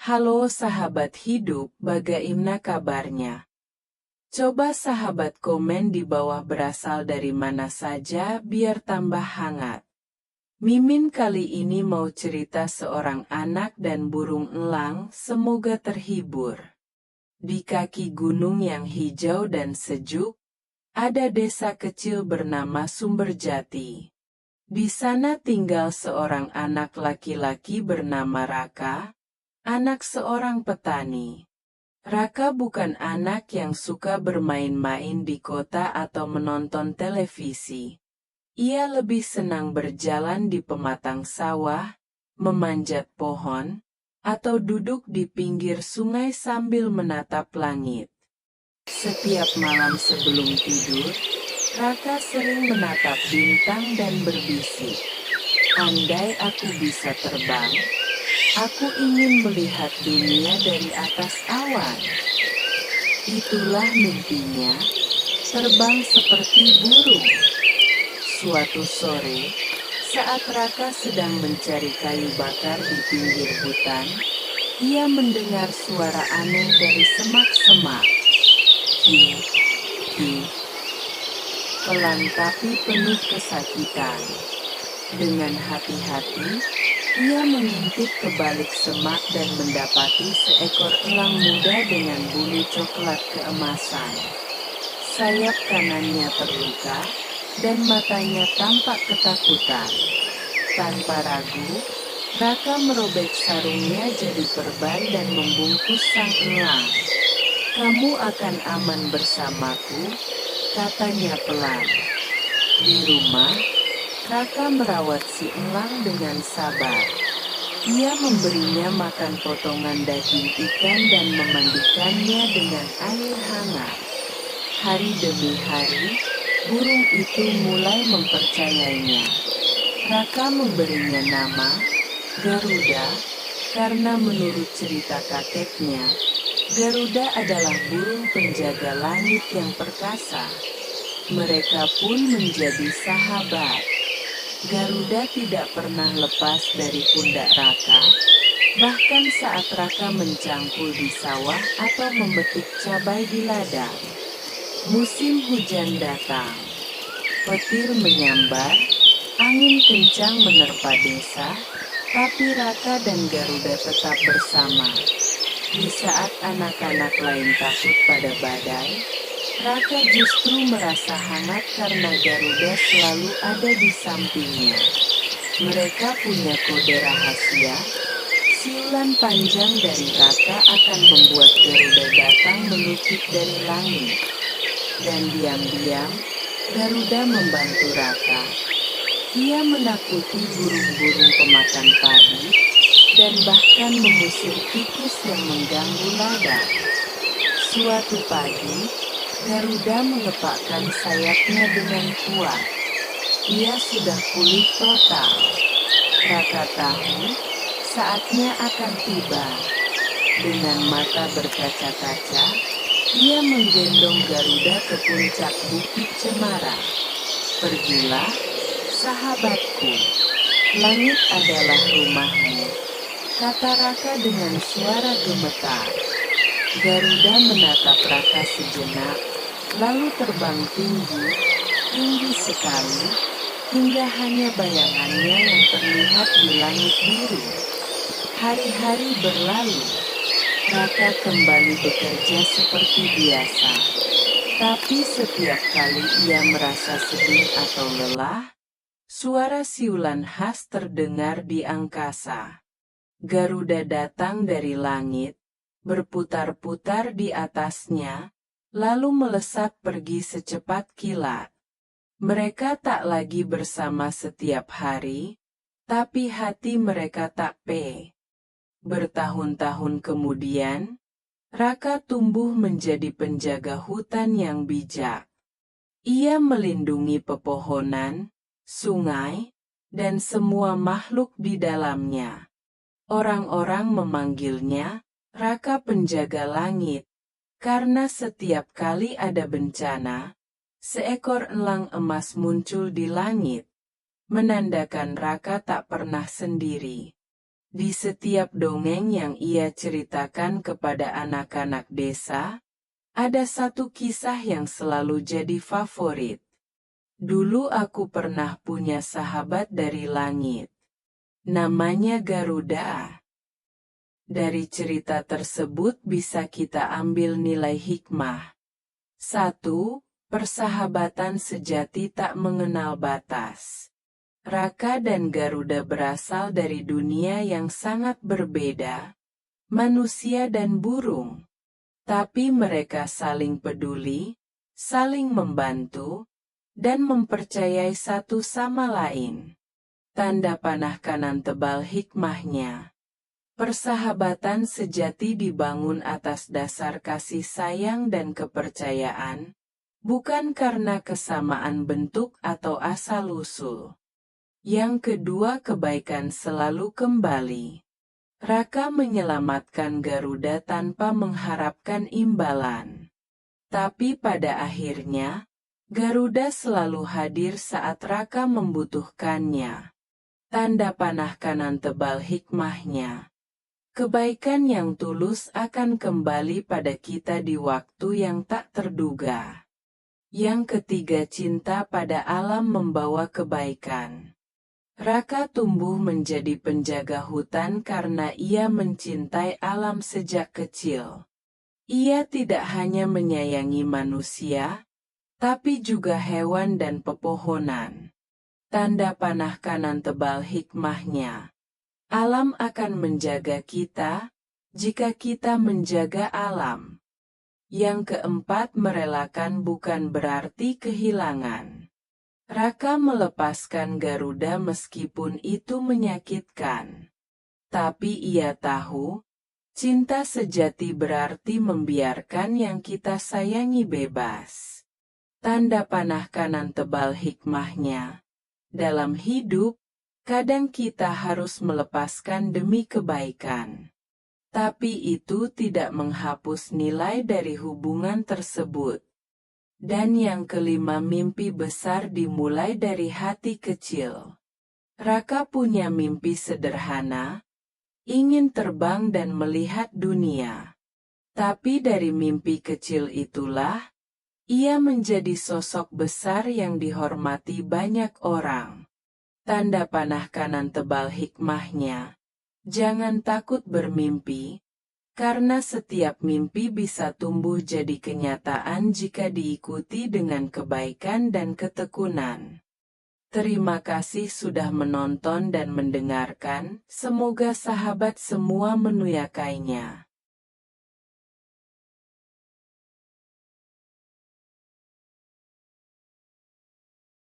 Halo sahabat hidup, bagaimana kabarnya? Coba sahabat komen di bawah berasal dari mana saja biar tambah hangat. Mimin kali ini mau cerita seorang anak dan burung elang, semoga terhibur. Di kaki gunung yang hijau dan sejuk, ada desa kecil bernama Sumberjati. Di sana tinggal seorang anak laki-laki bernama Raka, anak seorang petani. Raka bukan anak yang suka bermain-main di kota atau menonton televisi. Ia lebih senang berjalan di pematang sawah, memanjat pohon, atau duduk di pinggir sungai sambil menatap langit. Setiap malam sebelum tidur, Raka sering menatap bintang dan berbisik, "Andai aku bisa terbang, aku ingin melihat dunia dari atas awan." Itulah mimpinya, terbang seperti burung. Suatu sore, saat Raka sedang mencari kayu bakar di pinggir hutan, ia mendengar suara aneh dari semak-semak. Ki, ki, pelan tapi penuh kesakitan. Dengan hati-hati, ia mengintip ke balik semak dan mendapati seekor elang muda dengan bulu coklat keemasan. Sayap kanannya terluka, dan matanya tampak ketakutan. Tanpa ragu, Raka merobek sarungnya jadi perban dan membungkus sang elang. "Kamu akan aman bersamaku," katanya pelan. Di rumah, Raka merawat si elang dengan sabar. Ia memberinya makan potongan daging ikan dan memandikannya dengan air hangat. Hari demi hari, burung itu mulai mempercayainya. Raka memberinya nama Garuda, karena menurut cerita kakeknya, Garuda adalah burung penjaga langit yang perkasa. Mereka pun menjadi sahabat. Garuda tidak pernah lepas dari pundak Raka, bahkan saat Raka mencangkul di sawah atau memetik cabai di ladang. Musim hujan datang. Petir menyambar, angin kencang menerpa desa, tapi Raka dan Garuda tetap bersama. Di saat anak-anak lain takut pada badai, Raka justru merasa hangat karena Garuda selalu ada di sampingnya. Mereka punya kode rahasia. Siulan panjang dari Raka akan membuat Garuda datang melukit dari langit. Dan diam-diam, Garuda membantu Raka. Ia menakuti burung-burung pemakan padi, dan bahkan mengusir tikus yang mengganggu ladang. Suatu pagi, Garuda mengepakkan sayapnya dengan kuat. Ia sudah pulih total. Raka tahu, saatnya akan tiba. Dengan mata berkaca-kaca, ia menggendong Garuda ke puncak Bukit Cemara. "Pergilah, sahabatku. Langit adalah rumahmu," kata Raka dengan suara gemetar. Garuda menatap Raka sejenak, lalu terbang tinggi, tinggi sekali, hingga hanya bayangannya yang terlihat di langit biru. Hari-hari berlalu. Raka kembali bekerja seperti biasa. Tapi setiap kali ia merasa sedih atau lelah, suara siulan khas terdengar di angkasa. Garuda datang dari langit, berputar-putar di atasnya, lalu melesat pergi secepat kilat. Mereka tak lagi bersama setiap hari, tapi hati mereka tak pe. Bertahun-tahun kemudian, Raka tumbuh menjadi penjaga hutan yang bijak. Ia melindungi pepohonan, sungai, dan semua makhluk di dalamnya. Orang-orang memanggilnya Raka Penjaga Langit, karena setiap kali ada bencana, seekor elang emas muncul di langit, menandakan Raka tak pernah sendiri. Di setiap dongeng yang ia ceritakan kepada anak-anak desa, ada satu kisah yang selalu jadi favorit. Dulu aku pernah punya sahabat dari langit. Namanya Garuda. Dari cerita tersebut bisa kita ambil nilai hikmah. 1. Persahabatan sejati tak mengenal batas. Raka dan Garuda berasal dari dunia yang sangat berbeda, manusia dan burung. Tapi mereka saling peduli, saling membantu, dan mempercayai satu sama lain. Tanda panah kanan tebal hikmahnya. Persahabatan sejati dibangun atas dasar kasih sayang dan kepercayaan, bukan karena kesamaan bentuk atau asal-usul. Yang kedua, kebaikan selalu kembali. Raka menyelamatkan Garuda tanpa mengharapkan imbalan. Tapi pada akhirnya, Garuda selalu hadir saat Raka membutuhkannya. Tanda panah kanan tebal hikmahnya. Kebaikan yang tulus akan kembali pada kita di waktu yang tak terduga. Yang ketiga, cinta pada alam membawa kebaikan. Raka tumbuh menjadi penjaga hutan karena ia mencintai alam sejak kecil. Ia tidak hanya menyayangi manusia, tapi juga hewan dan pepohonan. Tanda panah kanan tebal hikmahnya. Alam akan menjaga kita, jika kita menjaga alam. Yang keempat, merelakan bukan berarti kehilangan. Raka melepaskan Garuda meskipun itu menyakitkan. Tapi ia tahu, cinta sejati berarti membiarkan yang kita sayangi bebas. Tanda panah kanan tebal hikmahnya. Dalam hidup, kadang kita harus melepaskan demi kebaikan. Tapi itu tidak menghapus nilai dari hubungan tersebut. Dan yang kelima, mimpi besar dimulai dari hati kecil. Raka punya mimpi sederhana, ingin terbang dan melihat dunia. Tapi dari mimpi kecil itulah, ia menjadi sosok besar yang dihormati banyak orang. Tanda panah kanan tebal hikmahnya. Jangan takut bermimpi, karena setiap mimpi bisa tumbuh jadi kenyataan jika diikuti dengan kebaikan dan ketekunan. Terima kasih sudah menonton dan mendengarkan, semoga sahabat semua menuyakainya.